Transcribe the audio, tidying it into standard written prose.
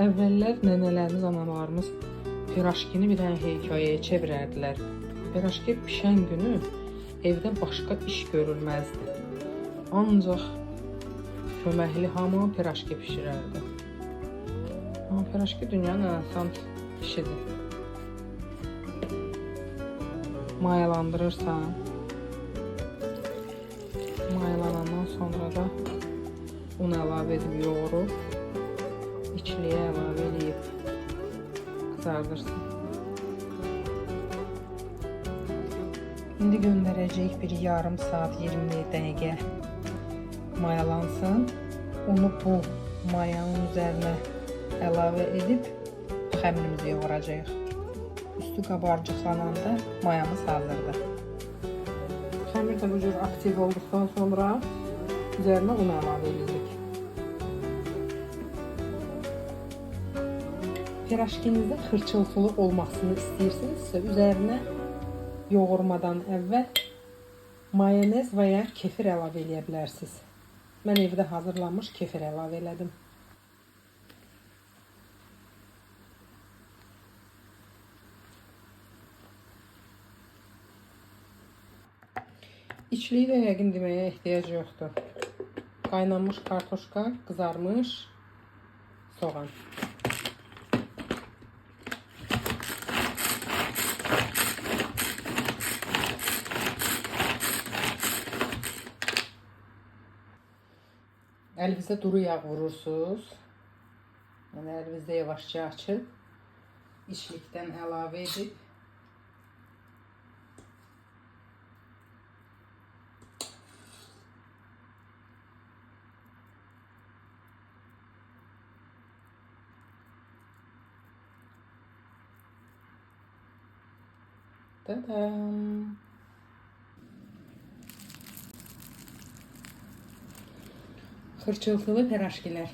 Əvvəllər nənələrimiz, analarımız piraşkini bir dənə hekayəyə çevirərdilər. Piraşki pişən günü evdə başqa iş görülməzdi. Ancaq köməkli hamı piraşki pişirərdi. Amma piraşki dünyanın ən asan işidir. Mayalandırırsan. Mayalanandan sonra da un əlavə edib yoğurub, içliyə əlavə edib qızardırsan. İndi göndərəcəyik bir yarım saat 20 dəqiqə mayalansın. Onu bu mayanın üzərinə əlavə edib xəmirimizi yoğuracağıq. Üstü qabarcıqlananda mayamız hazırdır. Xəmir də bu cür aktiv olduqdan sonra üzərinə un əlavə edirik. Piraşkinizdə xırçıltılıq olmasını istəyirsinizsə, üzərinə yoğurmadan əvvəl mayonez və ya kefir əlavə edə bilərsiniz. Mən evdə hazırlanmış kefir əlavə elədim. İçliyi də yəqin deməyə ehtiyac yoxdur. Qaynanmış kartoşka, qızarmış soğan. Əlinizdə duru yağ vurursunuz. Yəni əlinizdə yavaşca açıb, içlikdən əlavə edib tadam! Xırçıltılı piraşkilər.